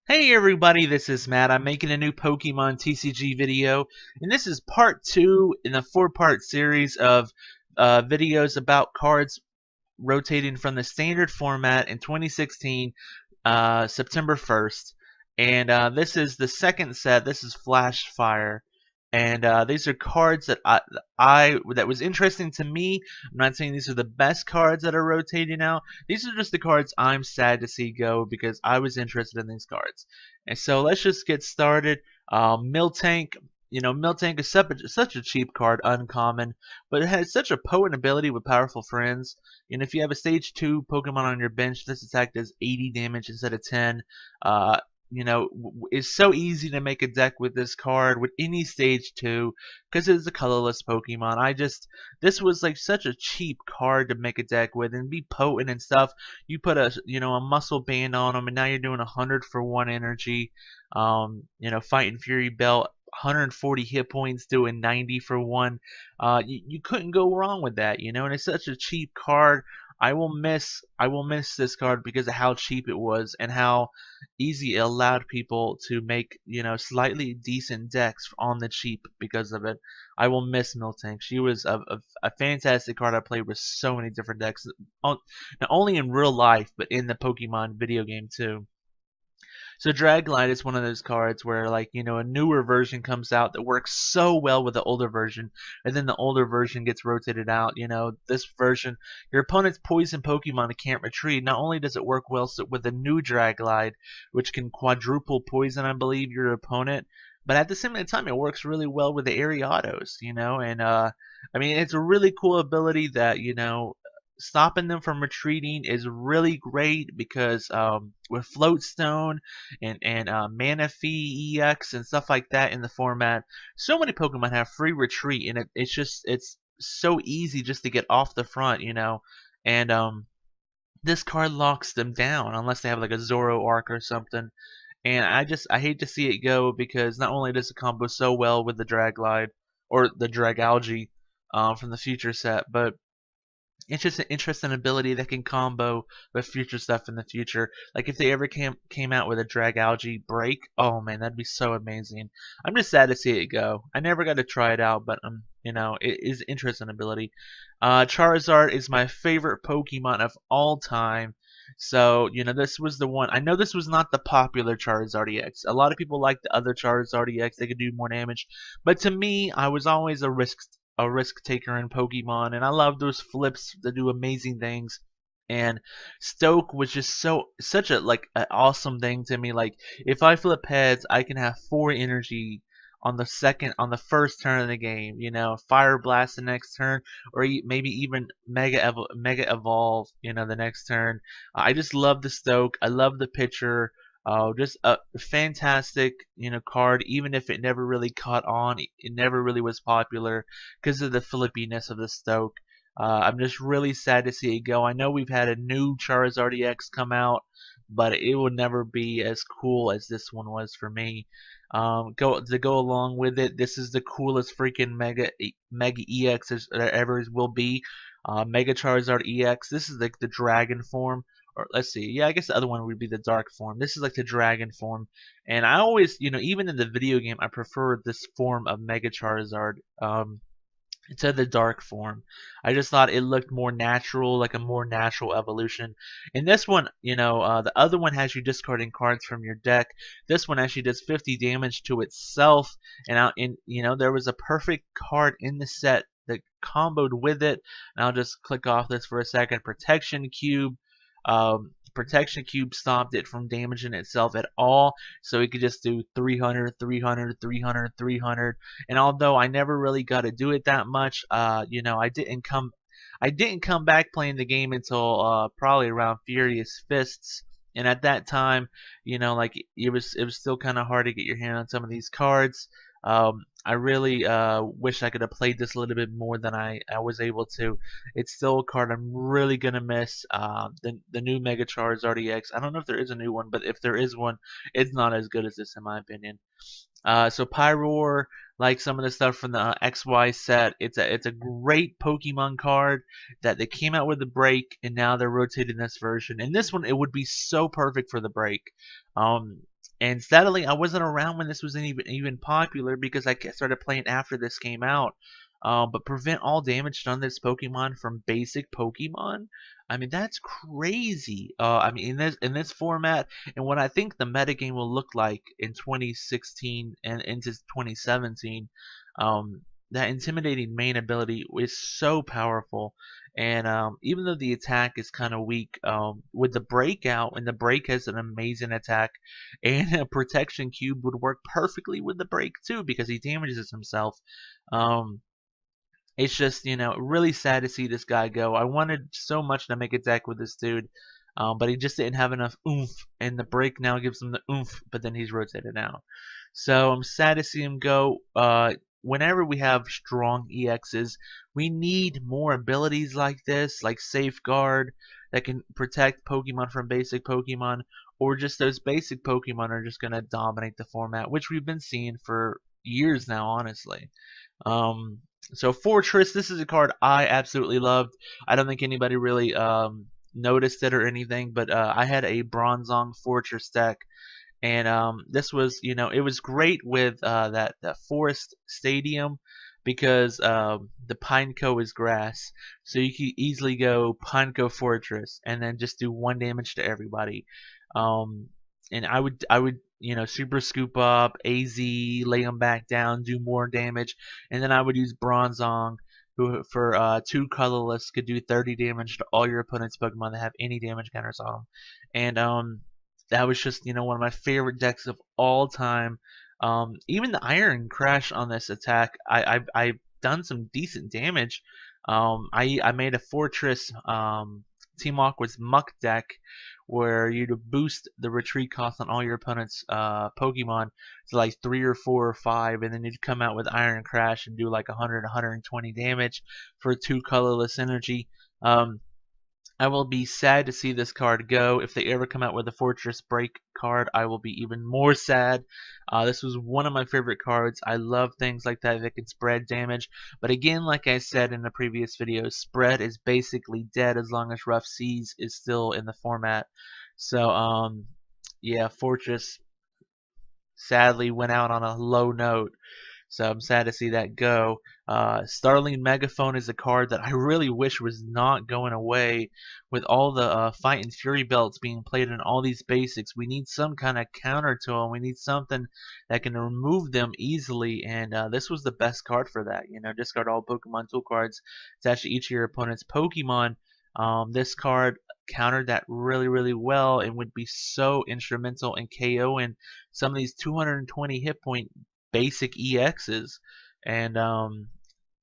Hey everybody, this is Matt. I'm making a new Pokemon TCG video, and this is part 2 in a 4-part series of videos about cards rotating from the standard format in 2016, September 1st. And this is the second set. This is Flashfire. And these are cards that that was interesting to me. I'm not saying these are the best cards that are rotating out. These are just the cards I'm sad to see go because I was interested in these cards. And so let's just get started. Miltank. Miltank is such a cheap card, uncommon, but it has such a potent ability with powerful friends. And if you have a stage 2 Pokemon on your bench, this attack does 80 damage instead of 10. Uh, it's so easy to make a deck with this card with any stage 2 because it's a colorless Pokemon. This was like such a cheap card to make a deck with and be potent and stuff. You put a muscle band on them and now you're doing 100 for 1 energy. Fighting Fury Belt, 140 hit points, doing 90 for 1. You couldn't go wrong with that, and it's such a cheap card. I will miss this card because of how cheap it was and how easy it allowed people to make, slightly decent decks on the cheap because of it. I will miss Miltank. She was a fantastic card I played with so many different decks, not only in real life but in the Pokemon video game too. So Draglight is one of those cards where, like, a newer version comes out that works so well with the older version, and then the older version gets rotated out. This version, your opponent's poison Pokemon can't retreat. Not only does it work well with the new Draglight, which can quadruple poison, I believe, your opponent, but at the same time, it works really well with the Ariados, and I mean, it's a really cool ability that, stopping them from retreating is really great because with Floatstone and Manaphy EX and stuff like that in the format, so many Pokemon have free retreat, and it's so easy just to get off the front, and this card locks them down unless they have like a Zoro arc or something. And I hate to see it go because not only does it combo so well with the Draglide or the Dragalge from the future set, but it's just an interesting ability that can combo with future stuff in the future. Like if they ever came out with a Dragalge break, oh man, that'd be so amazing. I'm just sad to see it go. I never got to try it out, but it is an interesting ability. Charizard is my favorite Pokemon of all time. So, this was the one. I know this was not the popular Charizard X. A lot of people like the other Charizard X. They could do more damage. But to me, I was always a risk taker in Pokemon, and I love those flips that do amazing things. And Stoke was just such a like an awesome thing to me. Like if I flip heads, I can have 4 energy on the first turn of the game. Fire Blast the next turn, or maybe even Mega Evolve. The next turn. I just love the Stoke. I love the pitcher. Just a fantastic, card. Even if it never really caught on, it never really was popular because of the flippiness of the Stoke. I'm just really sad to see it go. I know we've had a new Charizard X come out, but it will never be as cool as this one was for me. Go along with it. This is the coolest freaking Mega EX there ever will be. Mega Charizard EX. This is like the Dragon form. Or let's see, yeah, I guess the other one would be the dark form. This is like the dragon form, and I always, even in the video game, I prefer this form of Mega Charizard to the dark form. I just thought it looked more natural, like a more natural evolution. In this one, the other one has you discarding cards from your deck. This one actually does 50 damage to itself, and there was a perfect card in the set that comboed with it. And I'll just click off this for a second. Protection Cube. Protection Cube stopped it from damaging itself at all, so it could just do 300, 300, 300, 300. And although I never really got to do it that much, I didn't come back playing the game until probably around Furious Fists. And at that time, like it was still kind of hard to get your hand on some of these cards. I really wish I could have played this a little bit more than I was able to. It's still a card I'm really gonna miss. The new Mega Charizard EX. I don't know if there is a new one, but if there is one, it's not as good as this in my opinion. So Pyroar, like some of the stuff from the XY set, it's a great Pokemon card that they came out with the break, and now they're rotating this version. And this one, it would be so perfect for the break. Um, And sadly, I wasn't around when this was even popular because I started playing after this came out. But prevent all damage done to this Pokemon from basic Pokemon. I mean, that's crazy. I mean, in this format, and what I think the metagame will look like in 2016 and into 2017, that intimidating main ability is so powerful. And even though the attack is kind of weak, with the breakout, and the break has an amazing attack, and a protection cube would work perfectly with the break too because he damages himself. Um, it's just, really sad to see this guy go. I wanted so much to make a deck with this dude, but he just didn't have enough oomph, and the break now gives him the oomph, but then he's rotated out. So I'm sad to see him go. Whenever we have strong EXs, we need more abilities like this, like Safeguard, that can protect Pokemon from basic Pokemon, or just those basic Pokemon are just going to dominate the format, which we've been seeing for years now, honestly. Um, so Fortress, this is a card I absolutely loved. I don't think anybody really noticed it or anything, but I had a Bronzong Fortress deck, and this was, it was great with that Forest Stadium because the Pineco is grass, so you can easily go Pineco Fortress and then just do 1 damage to everybody. Um, and I would super scoop up AZ, lay them back down, do more damage, and then I would use Bronzong, who for 2 colorless could do 30 damage to all your opponent's Pokemon that have any damage counters on them. And that was just one of my favorite decks of all time. Even the Iron Crash on this attack, I've done some decent damage. I made a Fortress Team Aqua's Muck deck where you'd boost the retreat cost on all your opponent's Pokemon to like 3 or 4 or 5, and then you'd come out with Iron Crash and do like 100, 120 damage for 2 colorless energy. I will be sad to see this card go. If they ever come out with a Fortress Break card, I will be even more sad. This was one of my favorite cards. I love things like that can spread damage. But again, like I said in the previous video, spread is basically dead as long as Rough Seas is still in the format. So, yeah, Fortress sadly went out on a low note. So I'm sad to see that go. Starling Megaphone is a card that I really wish was not going away. With all the Fight and Fury belts being played in all these basics, we need some kind of counter to them. We need something that can remove them easily, and this was the best card for that. Discard all Pokemon tool cards. Attach to each of your opponent's Pokemon. This card countered that really, really well and would be so instrumental in KOing some of these 220 hit point basic EXs, and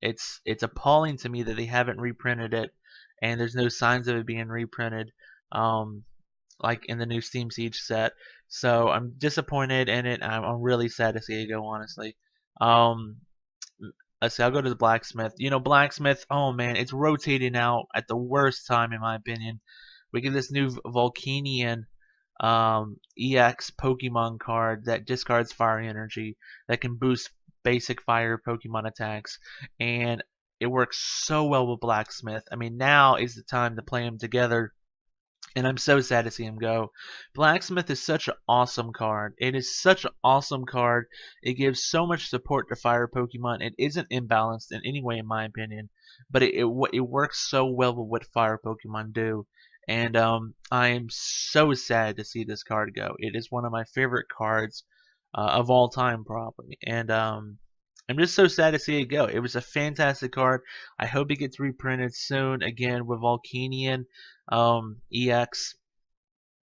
it's appalling to me that they haven't reprinted it, and there's no signs of it being reprinted, like in the new Steam Siege set. So I'm disappointed in it. I'm really sad to see it go, honestly. Let's see, I'll go to the Blacksmith. Blacksmith, oh man, it's rotating out at the worst time, in my opinion. We get this new Volcanion EX Pokemon card that discards fire energy, that can boost basic fire Pokemon attacks, and it works so well with Blacksmith. I mean, now is the time to play them together, and I'm so sad to see him go. Blacksmith is such an awesome card. It is such an awesome card. It gives so much support to fire Pokemon. It isn't imbalanced in any way, in my opinion, but it works so well with what fire Pokemon do. And I am so sad to see this card go. It is one of my favorite cards of all time, probably. And I'm just so sad to see it go. It was a fantastic card. I hope it gets reprinted soon again with Volcanion EX.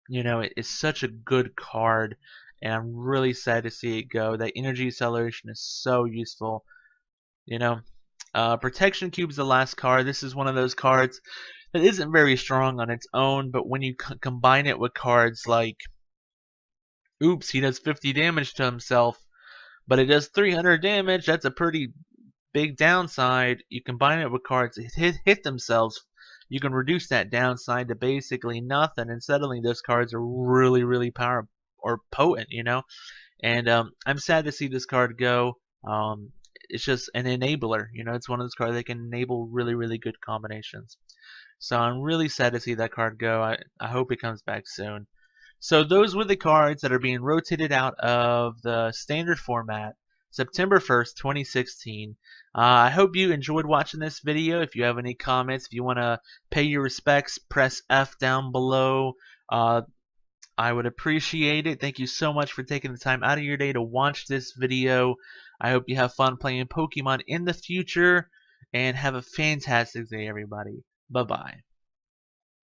It is such a good card, and I'm really sad to see it go. That energy acceleration is so useful. Protection Cube is the last card. This is one of those cards that isn't very strong on its own, but when you combine it with cards like, oops, he does 50 damage to himself, but it does 300 damage, that's a pretty big downside. You combine it with cards that hit themselves, you can reduce that downside to basically nothing, and suddenly those cards are really, really powerful or potent, And I'm sad to see this card go. It's just an enabler, it's one of those cards that can enable really, really good combinations. So I'm really sad to see that card go. I hope it comes back soon. So those were the cards that are being rotated out of the standard format September 1st, 2016. I hope you enjoyed watching this video. If you have any comments, if you want to pay your respects, press F down below. I would appreciate it. Thank you so much for taking the time out of your day to watch this video. I hope you have fun playing Pokemon in the future, and have a fantastic day, everybody. Bye-bye.